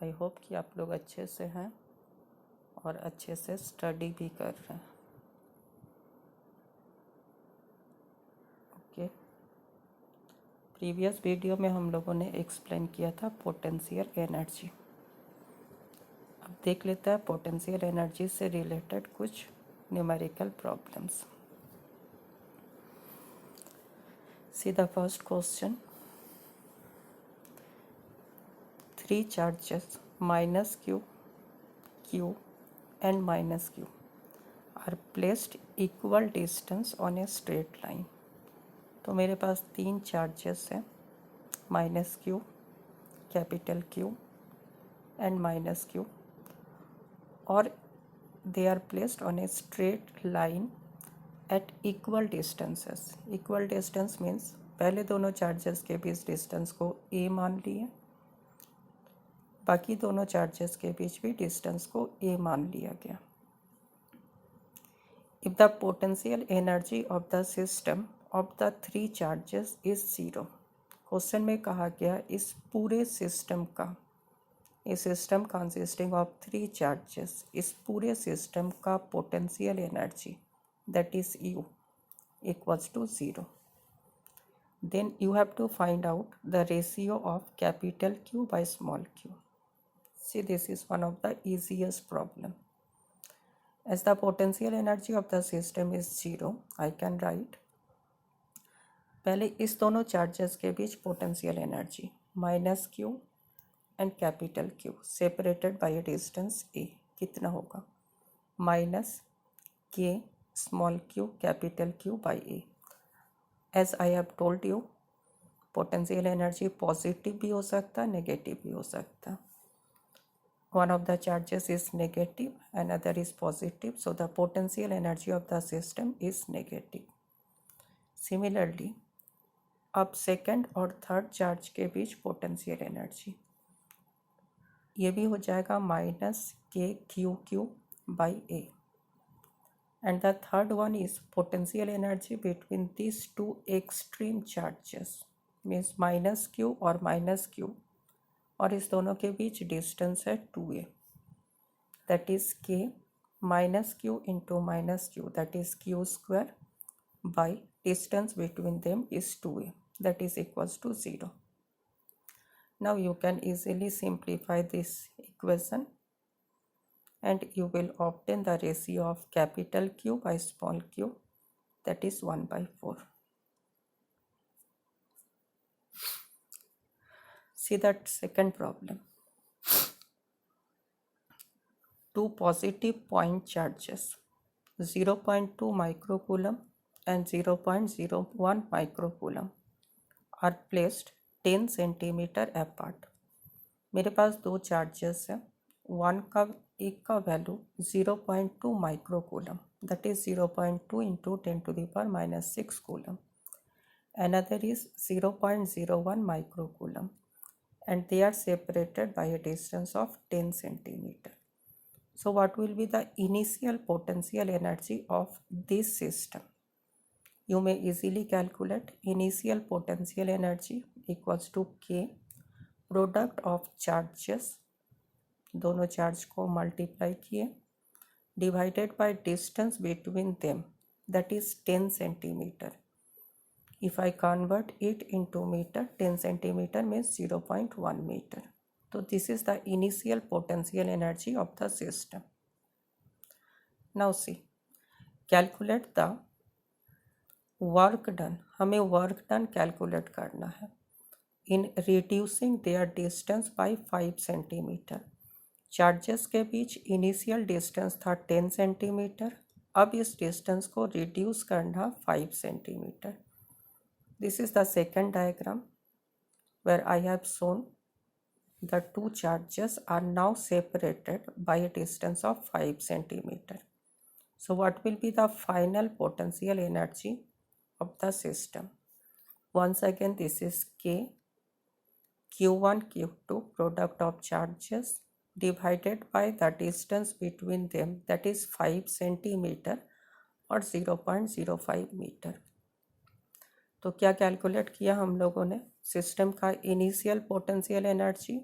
I hope कि आप लोग अच्छे से हैं और अच्छे से स्टडी भी कर रहे हैं। ओके, प्रीवियस वीडियो में हम लोगों ने एक्सप्लेन किया था पोटेंशियल एनर्जी। अब देख लेते हैं पोटेंशियल एनर्जी से रिलेटेड कुछ numerical problems. See the first question, 3 charges -q, q and -q are placed equal distance on a straight line। तो मेरे पास 3 चार्जेस हैं, -q, capital Q and -q, और they are placed on a straight line at equal distances। equal distance means पहले दोनों charges के बीच distance को a मान लिए, बाकी दोनों चार्जेस के बीच भी डिस्टेंस को a मान लिया गया। If the potential energy of the system of the 3 charges is 0, question में कहा गया इस पूरे सिस्टम का, इस सिस्टम कंसिस्टिंग ऑफ 3 चार्जेस, इस पूरे सिस्टम का potential energy that is U equals to 0, then you have to find out the ratio of capital Q by small q। See, this is one of the easiest problem। As the potential energy of the system is 0, I can write, पहले इस दोनों charges के बीच potential energy -q and capital Q separated by a distance a कितना होगा, -k small q capital Q by a। As I have told you, potential energy positive भी हो सकता है, नेगेटिव भी हो सकता है। One of the charges is negative, another is positive, so the potential energy of the system is negative। Similarly, अब second और थर्ड चार्ज के बीच पोटेंशियल एनर्जी ये भी हो जाएगा -kqq by a, and the third one is potential energy between these two extreme charges means -q और -q, और इस दोनों के बीच डिस्टेंस है 2a, that is k -q into -q, that is q square by distance between them is 2a, that is equals to 0। Now you can easily simplify this equation and you will obtain the ratio of capital Q by small q, that is 1/4। See that second problem, 2 positive point charges 0.2 microcoulomb and 0.01 microcoulomb are placed 10 centimetre apart। मेरे पास दो charges हैं, एक का value 0.2 microcoulomb, that is 0.2 into 10⁻⁻⁶ coulomb, another is 0.01 microcoulomb, and they are separated by a distance of 10 centimeter। So what will be the initial potential energy of this system? You may easily calculate initial potential energy equals to K product of charges, दोनों charge को multiply किए, divided by distance between them, that is 10 centimetre. If I convert it into metre, 10 centimetre means 0.1 metre. तो this is the initial potential energy of the system. Now see, calculate the work done. हमें work done calculate करना है in reducing their distance by 5 centimetre. Charges के बीच initial distance था 10 centimetre, अब इस distance को रिड्यूस करना 5 centimetre. This is the second diagram where I have shown the two charges are now separated by a distance of 5 centimeter। So what will be the final potential energy of the system? Once again, this is K, Q1, Q2 product of charges divided by the distance between them, that is 5 centimeter और 0.05 metre. तो क्या calculate किया हम लोगों ने, system का initial potential energy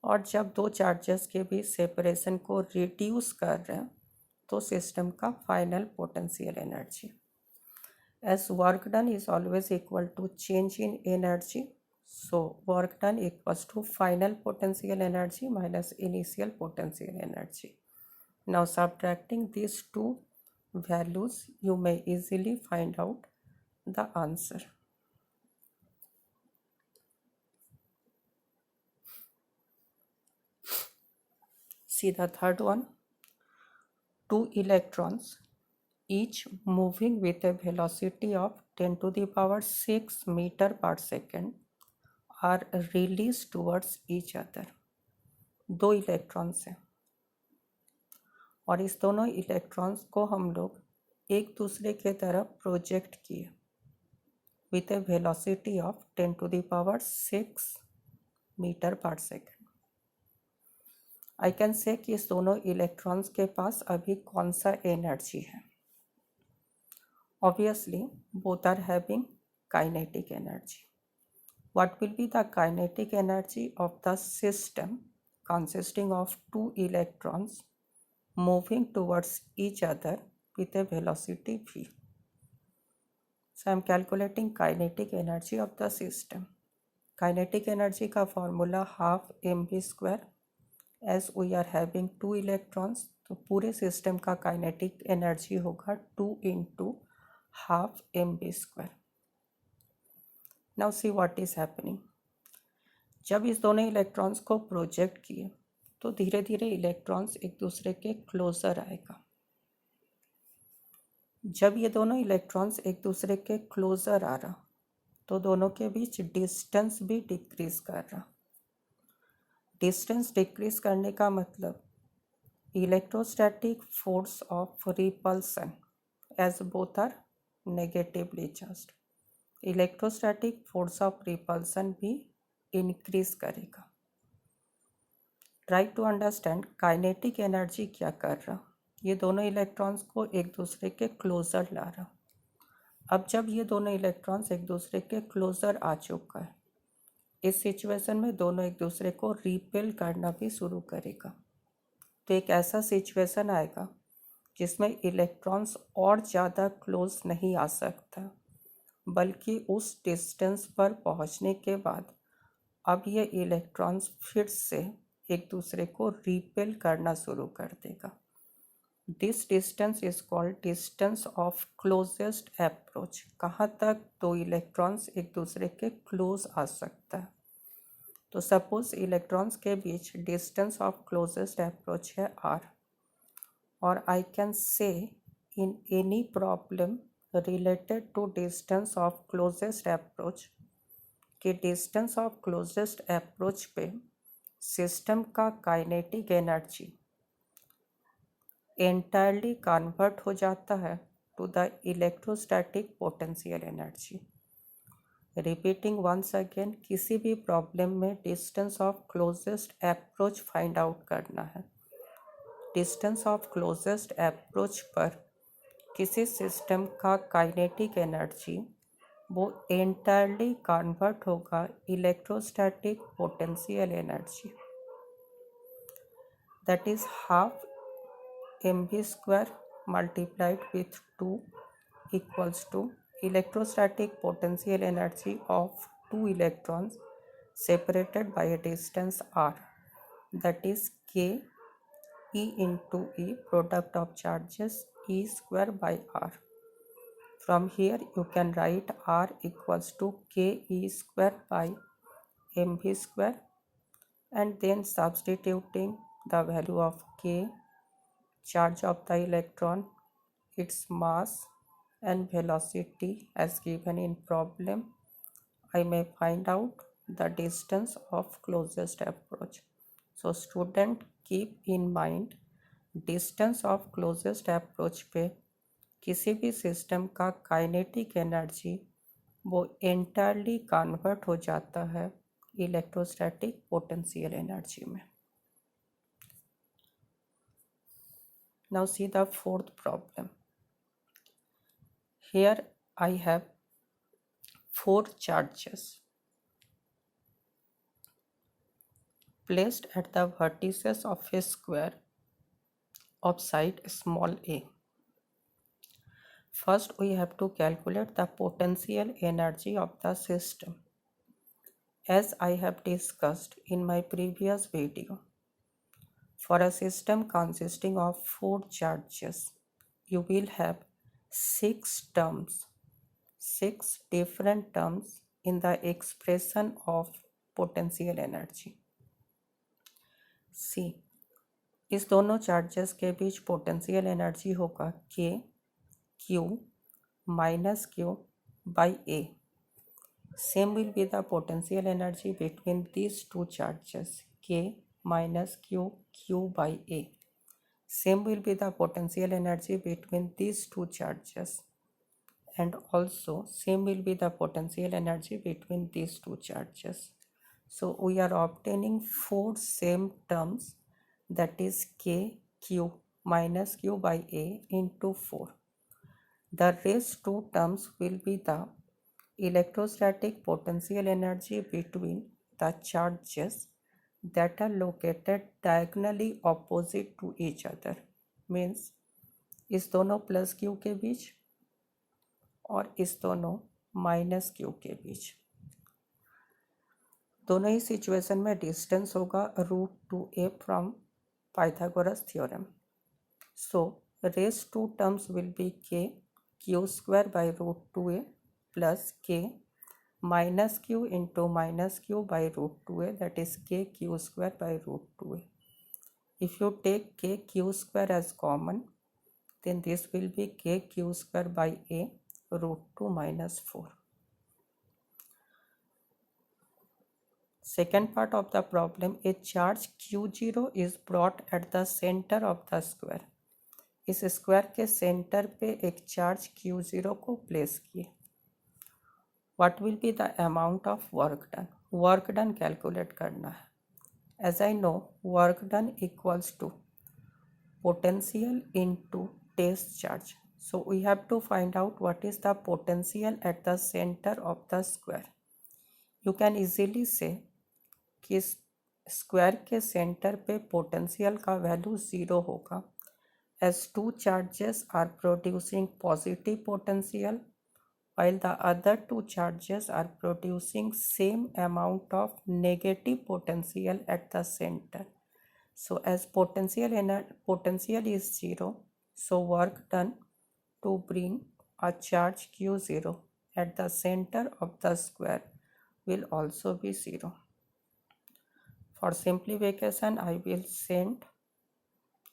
और जब दो चार्जेस के बीच सेपरेशन को रिड्यूस कर रहे हैं तो सिस्टम का final potential energy as work done is always equal to change in energy, so work done equals to final potential energy minus initial potential energy. Now subtracting these two values you may easily find out the answer. See the third one. Two electrons each moving with a velocity of 10 to the power 6 meter per second are released towards each other. दो electrons हैं और इस दोनों electrons को हम लोग एक दूसरे के तरफ प्रोजेक्ट किए with a velocity of 10 to the power 6 metre पर सेकेंड. आई कैन से कि इस दोनों इलेक्ट्रॉन्स के पास अभी कौन सा एनर्जी है. Obviously, both are having kinetic energy. What will be the kinetic energy of the system consisting of two electrons moving towards each other with a velocity v? So I am calculating kinetic energy of the system. Kinetic energy का formula half mv square. As we are having two electrons, तो पूरे system का kinetic energy होगा 2 into half mv square. Now see what is happening. जब इस दोनों electrons को project किए तो धीरे धीरे इलेक्ट्रॉन्स एक दूसरे के क्लोजर आएगा. जब ये दोनों इलेक्ट्रॉन्स एक दूसरे के क्लोजर आ रहा तो दोनों के बीच डिस्टेंस भी डिक्रीज कर रहा. डिस्टेंस डिक्रीज करने का मतलब electrostatic force of repulsion as both are negatively charged. Electrostatic force of repulsion भी इंक्रीज करेगा. Try to understand kinetic energy क्या कर रहा. ये दोनों इलेक्ट्रॉन्स को एक दूसरे के क्लोजर ला रहा. अब जब ये दोनों इलेक्ट्रॉन्स एक दूसरे के क्लोजर आ चुका है, इस सिचुएशन में दोनों एक दूसरे को रिपेल करना भी शुरू करेगा. तो एक ऐसा सिचुएशन आएगा जिसमें इलेक्ट्रॉन्स और ज़्यादा क्लोज नहीं आ सकता, बल्कि उस डिस्टेंस पर पहुंचने के बाद अब ये इलेक्ट्रॉन्स फिर से एक दूसरे को रिपेल करना शुरू कर देगा. This distance is called distance of closest approach. कहाँ तक दो इलेक्ट्रॉन्स एक दूसरे के क्लोज आ सकता है. तो सपोज इलेक्ट्रॉन्स के बीच डिस्टेंस ऑफ क्लोजेस्ट अप्रोच है r, और आई कैन से in any problem related to distance of closest approach कि distance of closest approach पे सिस्टम का काइनेटिक एनर्जी entirely कन्वर्ट हो जाता है to the electrostatic potential energy. Repeating once again, किसी भी प्रॉब्लम में distance of closest approach find out करना है. डिस्टेंस ऑफ क्लोजेस्ट अप्रोच पर किसी सिस्टम का काइनेटिक एनर्जी वो एंटायरली कन्वर्ट होगा electrostatic potential energy. That is half mv square multiplied with 2 equals to electrostatic potential energy of two electrons separated by a distance r, that is k e into e product of charges e square by r. From here you can write r equals to k e square by mv square, and then substituting the value of k, charge of the electron, its mass and velocity as given in problem, I may find out the distance of closest approach. So student, keep in mind distance of closest approach पे किसी भी system का kinetic energy वो entirely convert हो जाता है electrostatic potential energy में. Now see the fourth problem. Here I have 4 charges. placed at the vertices of a square of side small a. First, we have to calculate the potential energy of the system. As I have discussed in my previous video, for a system consisting of 4 charges, you will have 6 terms, 6 different terms in the expression of potential energy. See, इस दोनों charges के बीच potential energy होगा के Q minus Q by A. Same will be the potential energy between these two charges K minus Q by A. Same will be the potential energy between these two charges, and also same will be the potential energy between these two charges. So we are obtaining 4 same terms, that is K Q minus Q by A into 4. The rest 2 terms will be the electrostatic potential energy between the charges that are located diagonally opposite to each other. Means इस दोनों plus Q के बीच और इस दोनों minus Q के बीच. दोनों ही situation में distance होगा √2a from Pythagoras theorem. So rest 2 terms will be k q square by √2a plus k minus q into minus q by √2a, that is k q square by √2a. If you take k q square as common, then this will be k q square by a √2 minus 4. Second part of the problem, a charge q0 is brought at the center of the square. इस square के centre पे एक charge q0 को place किए. What will be the amount of work done? Work done calculate करना है. As I know, work done equals to potential into test charge. So we have to find out what is the potential at the center of the square. You can easily say कि square के centre पे potential का value 0 होगा, as 2 charges are producing positive potential while the other 2 charges are producing same amount of negative potential at the center. So as potential is 0, so work done to bring a charge q0 at the center of the square will also be 0. For simplification, I will send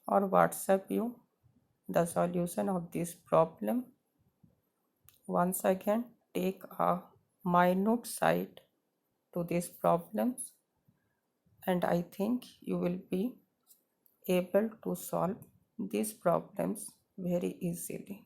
or WhatsApp you the solution of this problem. Once again, take a minute sight to these problems, and I think you will be able to solve these problems very easily.